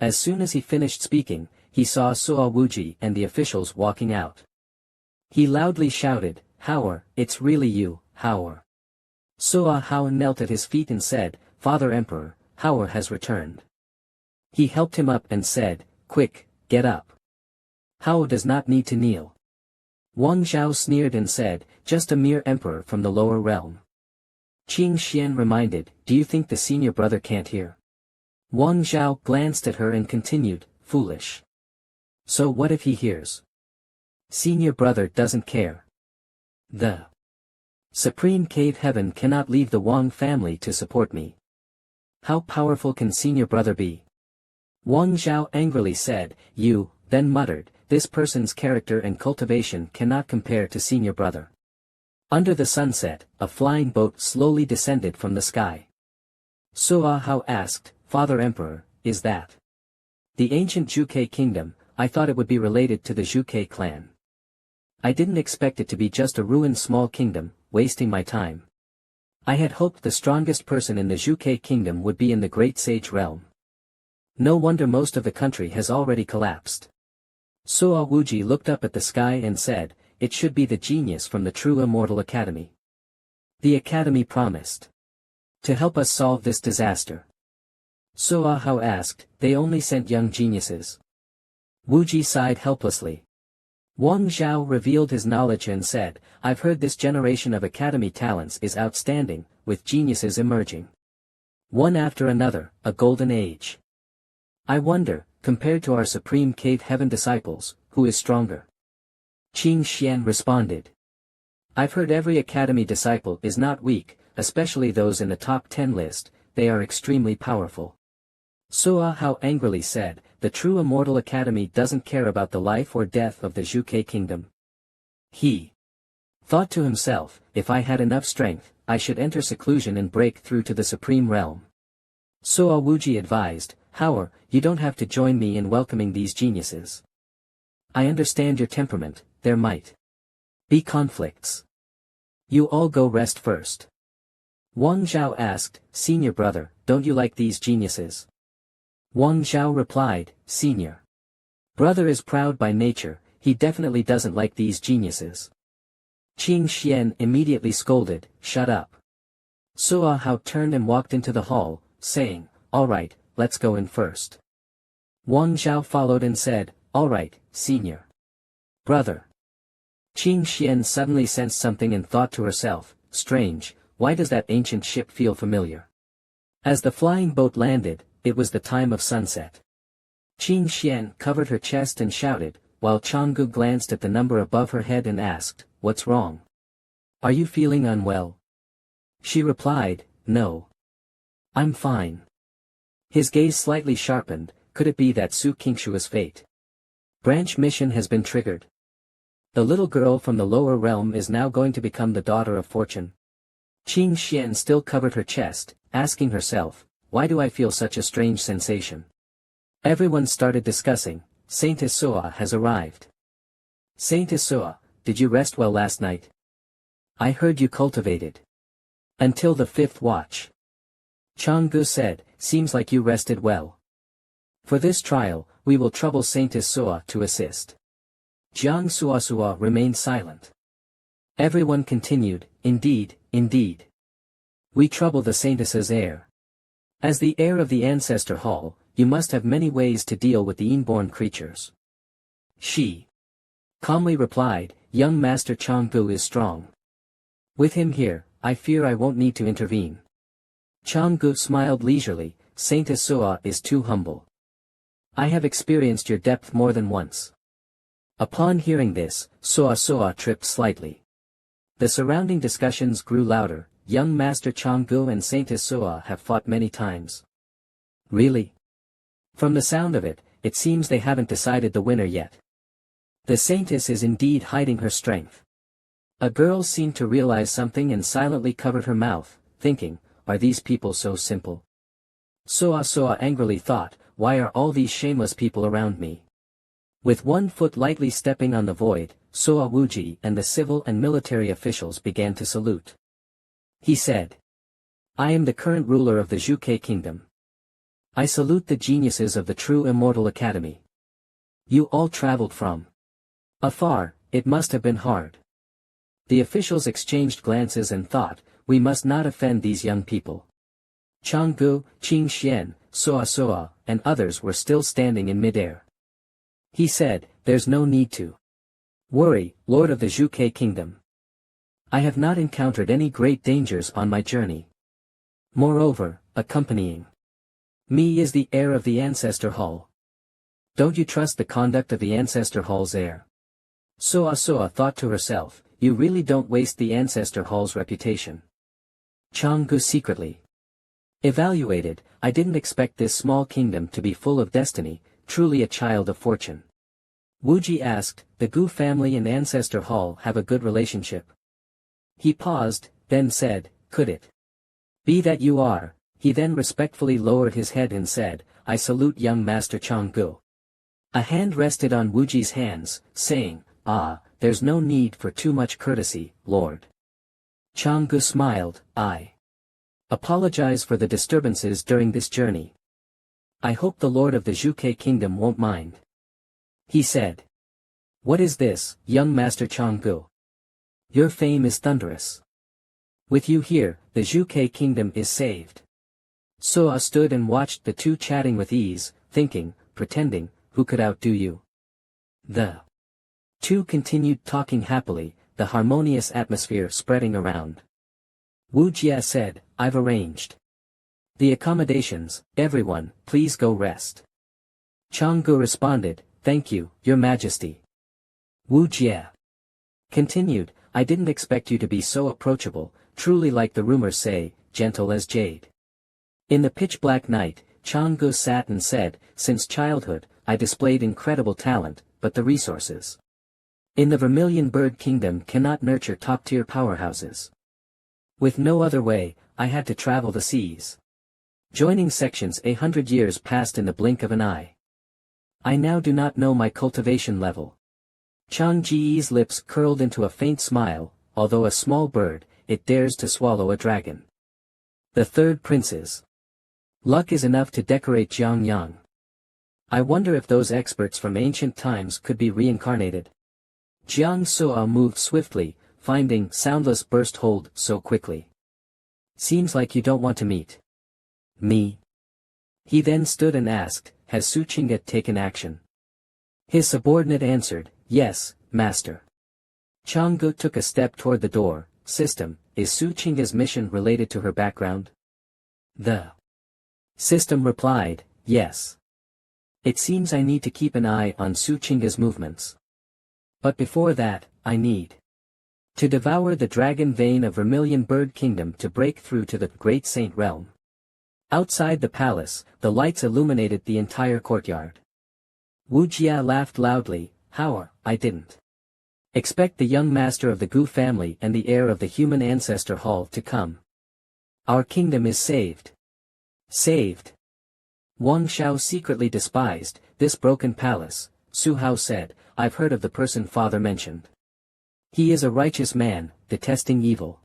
As soon as he finished speaking, he saw Suo Wuji and the officials walking out. He loudly shouted, "Howard, it's really you, Howard." Suo Hao knelt at his feet and said, "Father Emperor, Howard has returned." He helped him up and said, "Quick, get up. Howard does not need to kneel." Wang Zhao sneered and said, "Just a mere emperor from the lower realm." Qing Xian reminded, "Do you think the senior brother can't hear?" Wang Zhao glanced at her and continued, "Foolish. So what if he hears? Senior brother doesn't care. The Supreme Cave Heaven cannot leave the Wang family to support me. How powerful can senior brother be?" Wang Zhao angrily said, "You," then muttered, "This person's character and cultivation cannot compare to senior brother." Under the sunset, a flying boat slowly descended from the sky. Suo Hao asked, "Father Emperor, is that the ancient Zhuge kingdom? I thought it would be related to the Zhuge clan. I didn't expect it to be just a ruined small kingdom, wasting my time. I had hoped the strongest person in the Zhuge kingdom would be in the great sage realm. No wonder most of the country has already collapsed." Suo Wuji looked up at the sky and said, "It should be the genius from the True Immortal Academy. The Academy promised to help us solve this disaster." Suo Hao asked, "They only sent young geniuses?" Wuji sighed helplessly. Wang Zhao revealed his knowledge and said, "I've heard this generation of Academy talents is outstanding, with geniuses emerging one after another, a golden age. I wonder, compared to our Supreme Cave Heaven disciples, who is stronger?" Qing Xian responded, "I've heard every Academy disciple is not weak, especially those in the top 10 list, they are extremely powerful." Suo Hao angrily said, "The True Immortal Academy doesn't care about the life or death of the Zhuge kingdom." He thought to himself, "If I had enough strength, I should enter seclusion and break through to the supreme realm." Suo Wuji advised, "Howard, you don't have to join me in welcoming these geniuses. I understand your temperament, there might be conflicts. You all go rest first." Wang Zhao asked, "Senior brother, don't you like these geniuses?" Wang Zhao replied, "Senior brother is proud by nature, he definitely doesn't like these geniuses." Qing Xian immediately scolded, "Shut up." Suo Hao turned and walked into the hall, saying, "All right, let's go in first." Wang Zhao followed and said, "All right, senior brother." Qing Xian suddenly sensed something and thought to herself, "Strange, why does that ancient ship feel familiar?" As the flying boat landed, it was the time of sunset. Qing Xian covered her chest and shouted, while Changgu glanced at the number above her head and asked, "What's wrong? Are you feeling unwell?" She replied, "No. I'm fine." His gaze slightly sharpened, could it be that Su Qingshua's fate branch mission has been triggered? The little girl from the lower realm is now going to become the daughter of fortune. Qing Xian still covered her chest, asking herself, "Why do I feel such a strange sensation?" Everyone started discussing, "Saint Isua has arrived. Saint Isua, did you rest well last night? I heard you cultivated until the 5th watch." Changgu said, "Seems like you rested well. For this trial, we will trouble Saint Isua to assist." Jiang Suasua remained silent. Everyone continued, "Indeed, indeed. We trouble the Saintess's heir. As the heir of the ancestor hall, you must have many ways to deal with the inborn creatures." She calmly replied, "Young Master Changgu is strong. With him here, I fear I won't need to intervene." Changgu smiled leisurely, "Saint Isua is too humble. I have experienced your depth more than once." Upon hearing this, Suasua tripped slightly. The surrounding discussions grew louder. "Young Master Changgu and Saint Isua have fought many times." "Really?" "From the sound of it, it seems they haven't decided the winner yet. The Saintess is indeed hiding her strength." A girl seemed to realize something and silently covered her mouth, thinking, "Are these people so simple?" Suasua angrily thought, "Why are all these shameless people around me?" With one foot lightly stepping on the void, Suo Wuji and the civil and military officials began to salute. He said, "I am the current ruler of the Zhuge kingdom. I salute the geniuses of the true immortal academy. You all traveled from afar, it must have been hard. The officials exchanged glances and thought, we must not offend these young people. Changgu, Qing Xian, Soa Soa, and others were still standing in midair. He said, there's no need to worry, Lord of the Zhuke Kingdom. I have not encountered any great dangers on my journey. Moreover, accompanying me is the heir of the Ancestor Hall. Don't you trust the conduct of the Ancestor Hall's heir? Soa Soa thought to herself, you really don't waste the Ancestor Hall's reputation. Changgu secretly evaluated, I didn't expect this small kingdom to be full of destiny, truly a child of fortune. Wuji asked, the Gu family and Ancestor Hall have a good relationship. He paused, then said, could it be that you are? He then respectfully lowered his head and said, I salute young Master Changgu. A hand rested on Wuji's hands, saying, there's no need for too much courtesy, Lord. Changgu smiled, I apologize for the disturbances during this journey. I hope the Lord of the Zhuke Kingdom won't mind. He said. What is this, young Master Changgu? Your fame is thunderous. With you here, the Zhuke Kingdom is saved. Soa stood and watched the two chatting with ease, thinking, pretending, who could outdo you? The two continued talking happily, the harmonious atmosphere spreading around. Wu Jia said, I've arranged the accommodations, everyone, please go rest. Changgu responded, thank you, Your Majesty. Wu Jia continued, I didn't expect you to be so approachable, truly like the rumors say, gentle as jade. In the pitch-black night, Changgu sat and said, since childhood, I displayed incredible talent, but the resources in the Vermilion Bird Kingdom cannot nurture top-tier powerhouses. With no other way, I had to travel the seas. Joining sections 100 years passed in the blink of an eye. I now do not know my cultivation level. Chang Ji's lips curled into a faint smile, although a small bird, it dares to swallow a dragon. The third prince's luck is enough to decorate Jiangyang. I wonder if those experts from ancient times could be reincarnated. Jiang Suo moved swiftly, finding soundless burst hold so quickly. Seems like you don't want to meet me. He then stood and asked, has Su Qingge taken action? His subordinate answered, yes, master. Changgu took a step toward the door. System, is Su Qingge's mission related to her background? The system replied, yes. It seems I need to keep an eye on Su Qingge's movements. But before that, I need to devour the dragon vein of Vermilion Bird Kingdom to break through to the Great Saint Realm. Outside the palace, the lights illuminated the entire courtyard. Wu Jia laughed loudly, I didn't expect the young master of the Gu family and the heir of the human ancestor hall to come. Our kingdom is saved. Saved. Wang Xiao secretly despised this broken palace. Su Hao said, I've heard of the person father mentioned. He is a righteous man, detesting evil.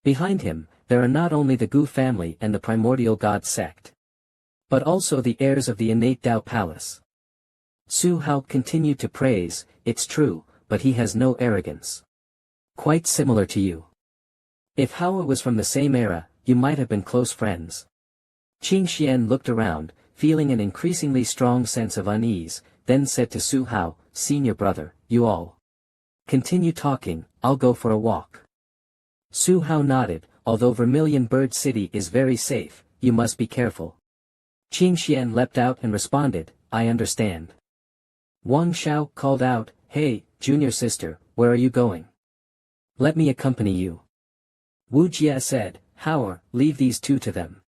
Behind him, there are not only the Gu family and the primordial god sect, but also the heirs of the innate Tao palace. Su Hao continued to praise, it's true, but he has no arrogance. Quite similar to you. If Hao was from the same era, you might have been close friends. Qing Xian looked around, feeling an increasingly strong sense of unease, then said to Su Hao, senior brother, you all continue talking, I'll go for a walk. Su Hao nodded, although Vermilion Bird City is very safe, you must be careful. Qing Xian leapt out and responded, I understand. Wang Xiao called out, hey, junior sister, where are you going? Let me accompany you. Wu Jia said, leave these two to them.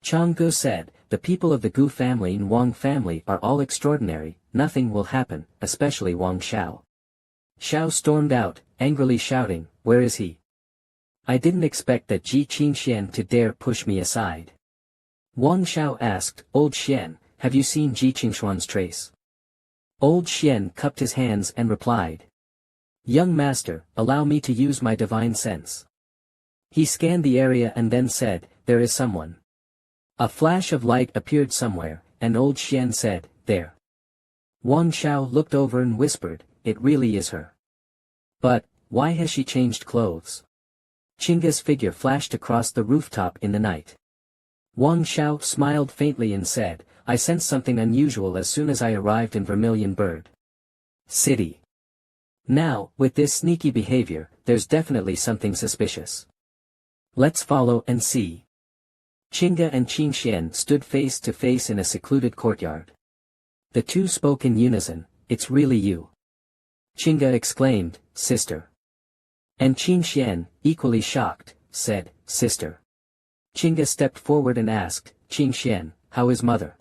Changgu said, the people of the Gu family and Wang family are all extraordinary, nothing will happen, especially Wang Xiao. Xiao stormed out, angrily shouting, where is he? I didn't expect that Ji Qingxian to dare push me aside. Wang Xiao asked, Old Xian, have you seen Ji Qingshuan's trace? Old Xian cupped his hands and replied. Young master, allow me to use my divine sense. He scanned the area and then said, there is someone A flash of light appeared somewhere, and old Xian said, "There." Wang Xiao looked over and whispered, "It really is her. But, why has she changed clothes?" Chinga's figure flashed across the rooftop in the night. Wang Xiao smiled faintly and said, "I sensed something unusual as soon as I arrived in Vermilion Bird City. Now, with this sneaky behavior, there's definitely something suspicious. Let's follow and see." Chinga and Qin Xian stood face to face in a secluded courtyard. The two spoke in unison, "It's really you." Chinga exclaimed, "Sister." And Qin Xian, equally shocked, said, "Sister." Chinga stepped forward and asked, "Qin Xian, how is mother?"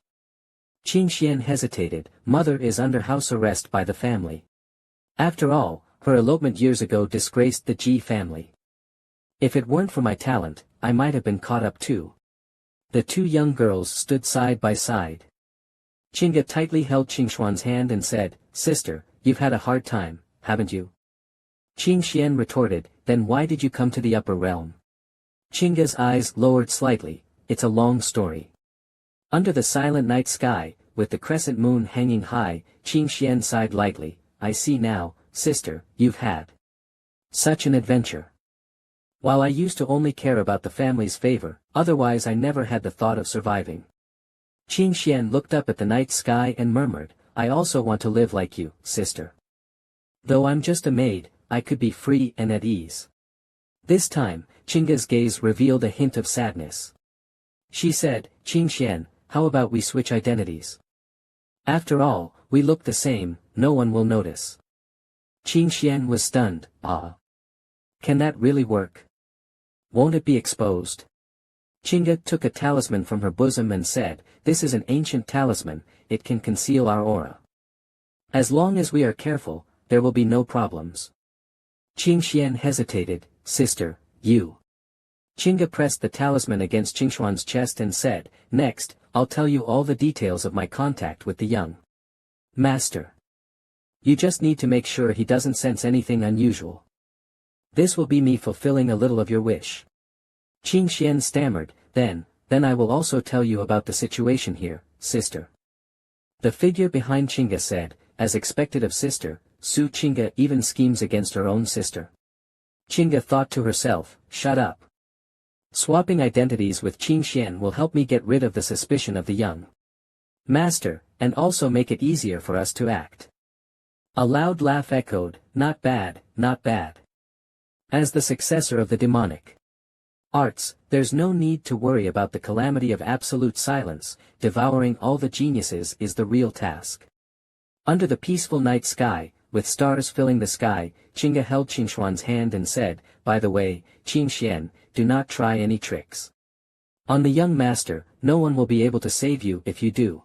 Qin Xian hesitated. "Mother is under house arrest by the family. After all, her elopement years ago disgraced the Ji family. If it weren't for my talent, I might have been caught up too." The two young girls stood side by side. Chinga tightly held Qingshuan's hand and said, "Sister, you've had a hard time, haven't you?" Qin Xian retorted, "Then why did you come to the upper realm?" Chinga's eyes lowered slightly. "It's a long story." Under the silent night sky, with the crescent moon hanging high, Qin Xian sighed lightly. "I see now, sister, you've had such an adventure. While I used to only care about the family's favor, otherwise I never had the thought of surviving." Qin Xian looked up at the night sky and murmured, "I also want to live like you, sister. Though I'm just a maid, I could be free and at ease." This time, Chinga's gaze revealed a hint of sadness. She said, "Qin Xian, how about we switch identities? After all, we look the same, no one will notice." Qin Xian was stunned. "Ah. Can that really work? Won't it be exposed?" Chinga took a talisman from her bosom and said, "This is an ancient talisman, it can conceal our aura. As long as we are careful, there will be no problems." Qin Xian hesitated, "Sister, you." Chinga pressed the talisman against Qingshuan's chest and said, "Next, I'll tell you all the details of my contact with the young master. You just need to make sure he doesn't sense anything unusual. This will be me fulfilling a little of your wish." Qin Xian stammered, Then I will also tell you about the situation here, sister." The figure behind Chinga said, "As expected of sister, Su Chinga even schemes against her own sister." Chinga thought to herself, "Shut up. Swapping identities with Qin Xian will help me get rid of the suspicion of the young master, and also make it easier for us to act." A loud laugh echoed, "Not bad, not bad. As the successor of the demonic arts, there's no need to worry about the calamity of absolute silence, devouring all the geniuses is the real task." Under the peaceful night sky, with stars filling the sky, Chinga held Qingshuan's hand and said, "By the way, Qin Xian, do not try any tricks on the young master, no one will be able to save you if you do."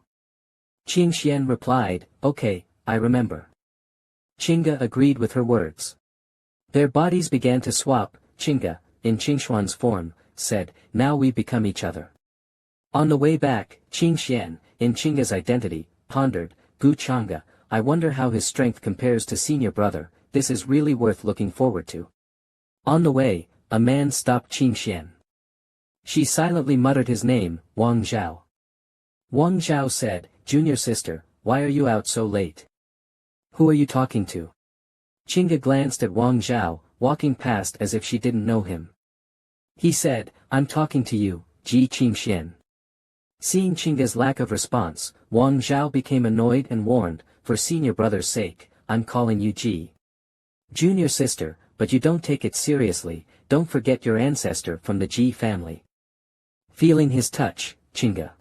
Qin Xian replied, "Okay, I remember." Chinga agreed with her words. Their bodies began to swap. Chinga, in Qingshuan's form, said, "Now we become each other." On the way back, Qin Xian, in Chinga's identity, pondered, "Gu Changa, I wonder how his strength compares to senior brother, this is really worth looking forward to." On the way, a man stopped Qin Xian. She silently muttered his name, Wang Zhao. Wang Zhao said, "Junior sister, why are you out so late? Who are you talking to?" Chinga glanced at Wang Zhao, walking past as if she didn't know him. He said, "I'm talking to you, Ji Qin Xian." Seeing Chinga's lack of response, Wang Zhao became annoyed and warned, "For senior brother's sake, I'm calling you Ji. Junior sister, but you don't take it seriously, don't forget your ancestor from the Ji family." Feeling his touch, Chinga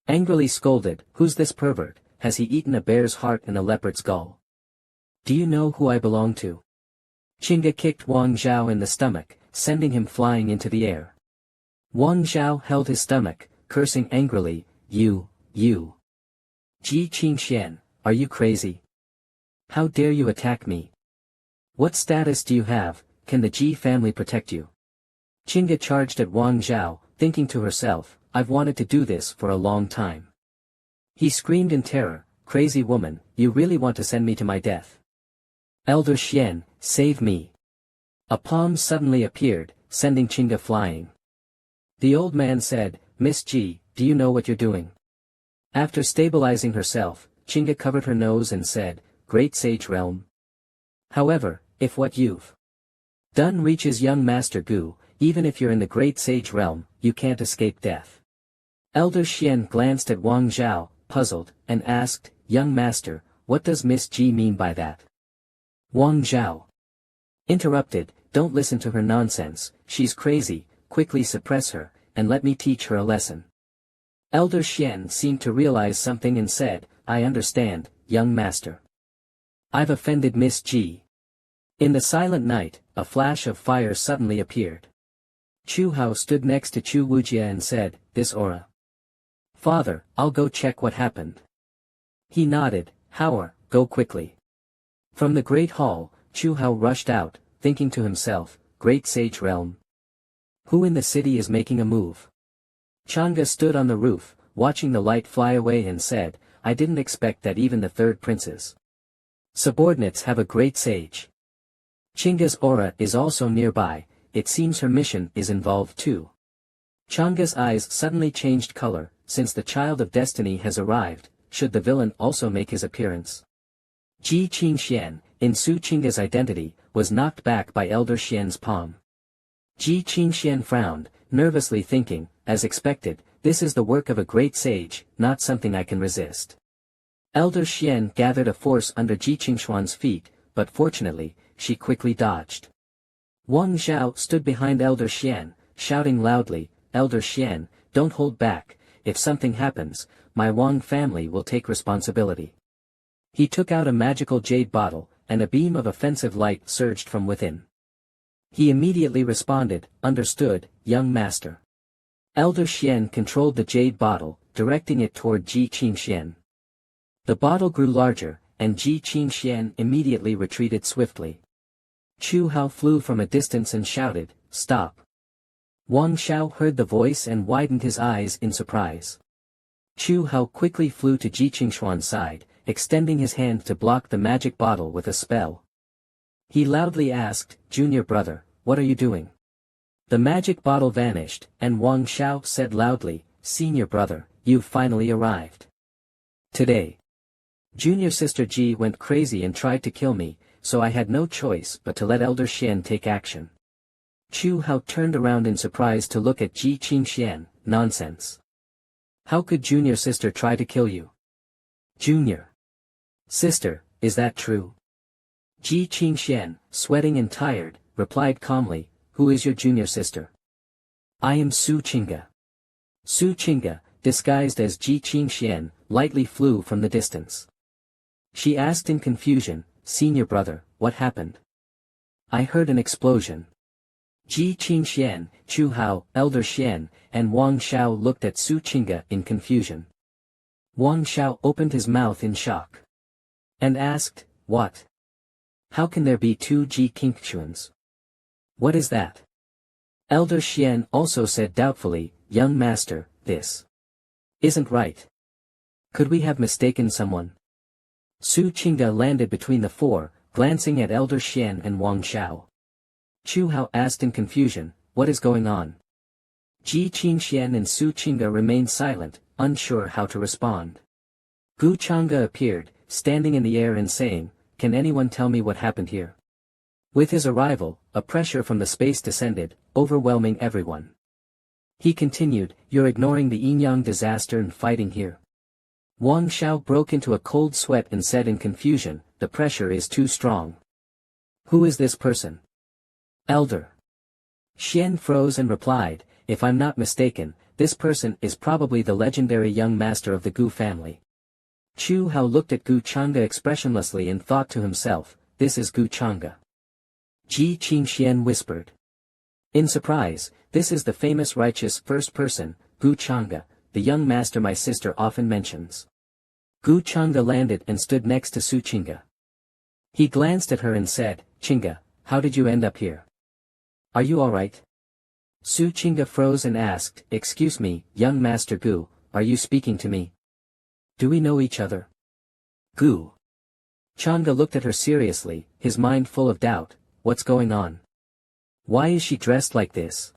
angrily scolded, "Who's this pervert? Has he eaten a bear's heart and a leopard's gall? Do you know who I belong to?" Chinga kicked Wang Zhao in the stomach, sending him flying into the air. Wang Zhao held his stomach, cursing angrily, You. Ji Qin Xian, are you crazy? How dare you attack me? What status do you have, can the Ji family protect you?" Chinga charged at Wang Zhao, thinking to herself, "I've wanted to do this for a long time." He screamed in terror, "Crazy woman, you really want to send me to my death? Elder Xian, save me." A palm suddenly appeared, sending Chinga flying. The old man said, "Miss Ji, do you know what you're doing? After stabilizing herself, Chinga covered her nose and said, Great Sage Realm. However, if what you've done reaches young Master Gu, even if you're in the Great Sage Realm, you can't escape death. Elder Xian glanced at Wang Zhao, puzzled, and asked, Young Master, what does Miss Ji mean by that? Wang Zhao interrupted, Don't listen to her nonsense, she's crazy, quickly suppress her, and let me teach her a lesson. Elder Xian seemed to realize something and said, I understand, young master. I've offended Miss Ji. In the silent night, a flash of fire suddenly appeared. Chu Hao stood next to Chu Wujia and said, This aura. Father, I'll go check what happened. He nodded, Hao, go quickly. From the great hall, Chu Hao rushed out, thinking to himself, Great Sage Realm. Who in the city is making a move? Chang'e stood on the roof, watching the light fly away and said, I didn't expect that even the third prince's subordinates have a great sage. Chinga's aura is also nearby, it seems her mission is involved too. Chang'e's eyes suddenly changed color, since the child of destiny has arrived, should the villain also make his appearance? Ji Qingxian, in Su Chinga's identity, was knocked back by Elder Xian's palm. Ji Qingxian frowned, nervously thinking, as expected, this is the work of a great sage, not something I can resist. Elder Xian gathered a force under Ji Qingxuan's feet, but fortunately, she quickly dodged. Wang Zhao stood behind Elder Xian, shouting loudly, Elder Xian, don't hold back, if something happens, my Wang family will take responsibility. He took out a magical jade bottle, and a beam of offensive light surged from within. He immediately responded, Understood, young master. Elder Xian controlled the jade bottle, directing it toward Ji Qingxian. The bottle grew larger, and Ji Qingxian immediately retreated swiftly. Chu Hao flew from a distance and shouted, Stop. Wang Xiao heard the voice and widened his eyes in surprise. Chu Hao quickly flew to Ji Qingxuan's side, extending his hand to block the magic bottle with a spell. He loudly asked, Junior brother, what are you doing? The magic bottle vanished, and Wang Xiao said loudly, Senior brother, you've finally arrived. Today, Junior sister Ji went crazy and tried to kill me, so I had no choice but to let Elder Xian take action. Chu Hao turned around in surprise to look at Ji Qingxian, nonsense. How could Junior sister try to kill you? Junior sister, is that true? Ji Qingxian, sweating and tired, replied calmly, Who is your junior sister? I am Su Chinga. Su Chinga, disguised as Ji Qingxian, lightly flew from the distance. She asked in confusion, Senior brother, what happened? I heard an explosion. Ji Qingxian, Chu Hao, Elder Xian, and Wang Xiao looked at Su Chinga in confusion. Wang Xiao opened his mouth in shock. And asked, What? How can there be two Ji Qingxuans? What is that? Elder Xian also said doubtfully, Young master, this isn't right. Could we have mistaken someone? Su Chinga landed between the four, glancing at Elder Xian and Wang Xiao. Chu Hao asked in confusion, What is going on? Ji Qingxian and Su Chinga remained silent, unsure how to respond. Gu Chang'e appeared, standing in the air and saying, Can anyone tell me what happened here? With his arrival, a pressure from the space descended, overwhelming everyone. He continued, You're ignoring the Yin-Yang disaster and fighting here. Wang Xiao broke into a cold sweat and said in confusion, The pressure is too strong. Who is this person? Elder Xian froze and replied, If I'm not mistaken, this person is probably the legendary young master of the Gu family. Chu Hao looked at Gu Chang'e expressionlessly and thought to himself, This is Gu Chang'e. Ji Qingxian whispered. In surprise, this is the famous righteous first person, Gu Chang'e, the young master my sister often mentions. Gu Chang'e landed and stood next to Su Chinga. He glanced at her and said, Chinga, how did you end up here? Are you alright? Su Chinga froze and asked, Excuse me, young master Gu, are you speaking to me? Do we know each other? Gu Chang'e looked at her seriously, his mind full of doubt, What's going on? Why is she dressed like this?